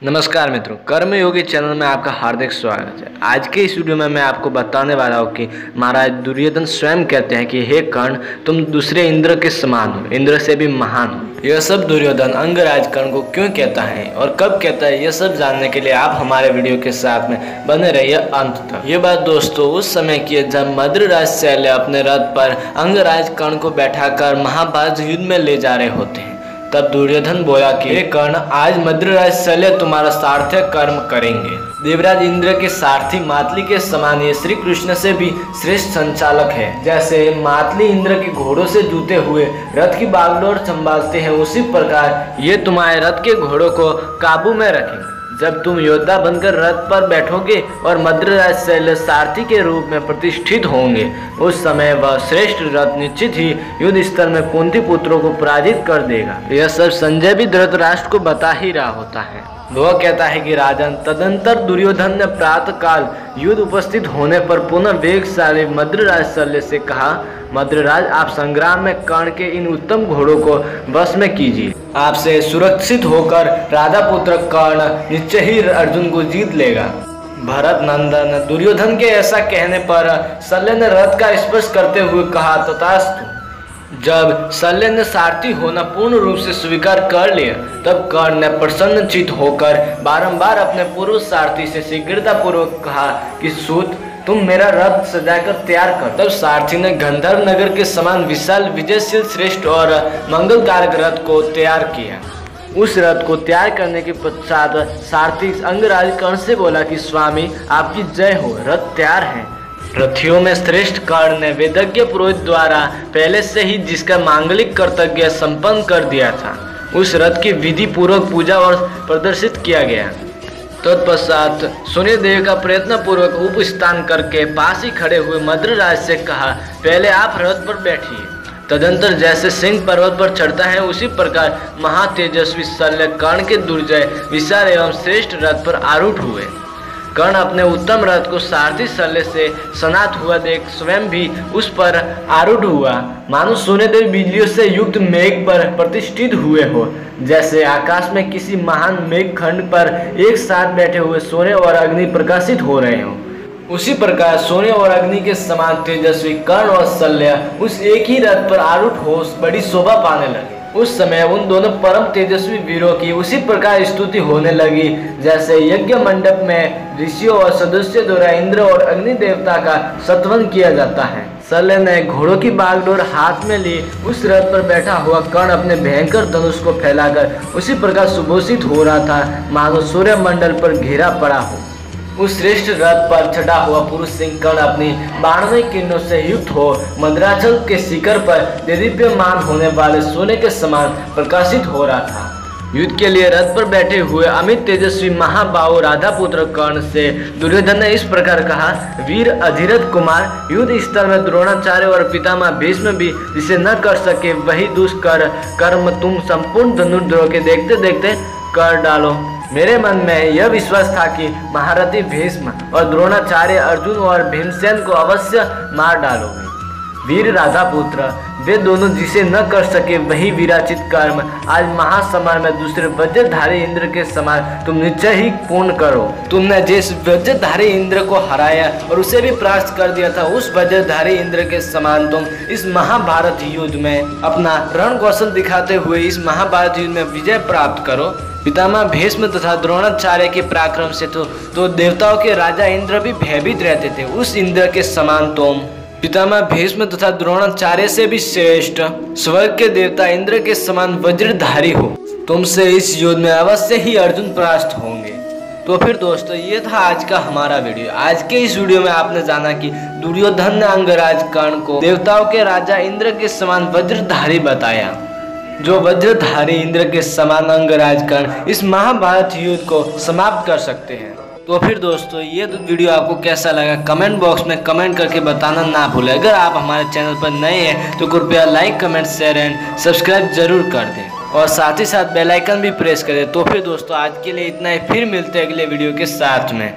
नमस्कार मित्रों, कर्मयोगी चैनल में आपका हार्दिक स्वागत है। आज के इस वीडियो में मैं आपको बताने वाला हूँ कि महाराज दुर्योधन स्वयं कहते हैं कि हे कर्ण, तुम दूसरे इंद्र के समान हो, इंद्र से भी महान हो। यह सब दुर्योधन अंगराज कर्ण को क्यों कहता है और कब कहता है, यह सब जानने के लिए आप हमारे वीडियो के साथ में बने रहिए अंत तक। ये बात दोस्तों उस समय की है जब मद्रराज शैल्य अपने रथ पर अंगराज कर्ण को बैठाकर महाभारत युद्ध में ले जा रहे होते हैं। तब दुर्योधन बोला कि हे कर्ण, आज मद्रराज शैल्य तुम्हारा सार्थक कर्म करेंगे। देवराज इंद्र के सारथी मातली के समान ये श्री कृष्ण से भी श्रेष्ठ संचालक है। जैसे मातली इंद्र के घोड़ों से जूते हुए रथ की बागडोर संभालते हैं, उसी प्रकार ये तुम्हारे रथ के घोड़ों को काबू में रखेंगे। जब तुम योद्धा बनकर रथ पर बैठोगे और मद्रराज शैल्य सारथी के रूप में प्रतिष्ठित होंगे, उस समय वह श्रेष्ठ रथ निश्चित ही युद्ध स्थल में कुंती पुत्रों को पराजित कर देगा। यह सब संजय भी धृतराष्ट्र को बता ही रहा होता है। वह कहता है कि राजन, तदंतर दुर्योधन ने प्रातः काल युद्ध उपस्थित होने पर पुनः वेगशाली मद्रराज शैल्य से कहा, मद्रराज, आप संग्राम में कर्ण के इन उत्तम घोड़ों को वश में कीजिए। आपसे सुरक्षित होकर राधा पुत्र कर्ण निश्चय ही अर्जुन को जीत लेगा। भरत नंदन दुर्योधन के ऐसा कहने पर शल्य ने रथ का स्पर्श करते हुए कहा, तथास्तु। जब शल्य ने सारथी होना पूर्ण रूप से स्वीकार कर लिया, तब कर्ण ने प्रसन्नचित होकर बारंबार अपने पूर्व सारथी से शीघ्रता पूर्वक कहा कि सूत, तुम मेरा रथ सजाकर तैयार कर। तब सारथी ने गंधर्व नगर के समान विशाल, विजयशील, श्रेष्ठ और मंगलकारक रथ को तैयार किया। उस रथ को तैयार करने के पश्चात सारथी अंगराज कर्ण से बोला कि स्वामी, आपकी जय हो, रथ तैयार है। रथियों में श्रेष्ठ कर्ण ने वेदज्ञ पुरोहित द्वारा पहले से ही जिसका मांगलिक कर्तव्य संपन्न कर दिया था, उस रथ की विधि पूर्वक पूजा और प्रदर्शित किया गया। तत्पश्चात सूर्यदेव का प्रयत्न पूर्वक उपस्थान करके पास ही खड़े हुए मद्रराज से कहा, पहले आप रथ पर बैठिए। तदंतर जैसे सिंह पर्वत पर चढ़ता है, उसी प्रकार महातेजस्वी शल्य कर्ण के दुर्जय विशाल एवं श्रेष्ठ रथ पर आरूढ़ हुए। कर्ण अपने उत्तम रथ को सारथी शल्य से सनात हुआ देख स्वयं भी उस पर आरूढ़ हुआ, मानो सूर्यदेव बिजलियों से युक्त मेघ पर प्रतिष्ठित हुए हो। जैसे आकाश में किसी महान मेघ खंड पर एक साथ बैठे हुए सूर्य और अग्नि प्रकाशित हो रहे हो, उसी प्रकार सूर्य और अग्नि के समान तेजस्वी कर्ण और शल्य उस एक ही रथ पर आरूढ़ हो बड़ी शोभा पाने लगे। उस समय उन दोनों परम तेजस्वी वीरों की उसी प्रकार स्तुति होने लगी जैसे यज्ञ मंडप में ऋषियों और सदस्यों द्वारा इंद्र और अग्नि देवता का सत्वन किया जाता है। शल्य ने घोड़ों की बागडोर हाथ में ली उस रथ पर बैठा हुआ कर्ण अपने भयंकर धनुष को फैलाकर उसी प्रकार सुभूषित हो रहा था, मानो सूर्य मंडल पर घेरा पड़ा हो। उस श्रेष्ठ रथ पर चढ़ा हुआ पुरुष सिंह कर्ण अपनी 92 किरणों से युक्त हो मंदराचल के शिखर पर देदीप्यमान होने वाले सोने के समान प्रकाशित हो रहा था। युद्ध के लिए रथ पर बैठे हुए अमित तेजस्वी महाबाहु राधा पुत्र कर्ण से दुर्योधन ने इस प्रकार कहा, वीर अधिरथ कुमार, युद्ध स्थल में द्रोणाचार्य और पितामह भीष्म भी जिसे न कर सके वही दुष्कर कर्म तुम संपूर्ण धनुर्धरों के देखते देखते कर डालो। मेरे मन में यह विश्वास था कि महारथी भीष्म और द्रोणाचार्य अर्जुन और भीमसेन को अवश्य मार डालोगे। वीर राधा पुत्र, वे दोनों जिसे न कर सके वही वीराचित कर्म आज महासमर में दूसरे वज्रधारी इंद्र के समान तुम निश्चय ही पूर्ण करो। तुमने जिस वज्रधारी इंद्र को हराया और उसे भी परास्त कर दिया था, उस वज्रधारी इंद्र के समान तुम इस महाभारत युद्ध में अपना रण कौशल दिखाते हुए इस महाभारत युद्ध में विजय प्राप्त करो। पितामह भीष्म तथा द्रोणाचार्य के पराक्रम से तो देवताओं के राजा इंद्र भी भयभीत रहते थे, उस इंद्र के समान तुम पितामह भीष्म तथा द्रोणाचार्य से भी श्रेष्ठ स्वर्ग के देवता इंद्र के समान वज्रधारी हो। तुमसे इस युद्ध में अवश्य ही अर्जुन परास्त होंगे। तो फिर दोस्तों, ये था आज का हमारा वीडियो। आज के इस वीडियो में आपने जाना कि दुर्योधन ने अंगराज कर्ण को देवताओं के राजा इंद्र के समान वज्रधारी बताया। जो वज्रधारी इंद्र के समान अंगराज कर्ण इस महाभारत युद्ध को समाप्त कर सकते हैं। तो फिर दोस्तों, ये वीडियो आपको कैसा लगा कमेंट बॉक्स में कमेंट करके बताना ना भूलें। अगर आप हमारे चैनल पर नए हैं तो कृपया like, comment, share and subscribe जरूर कर दें और साथ ही साथ बेल आइकन भी प्रेस करें। तो फिर दोस्तों, आज के लिए इतना ही, फिर मिलते हैं अगले वीडियो के साथ में।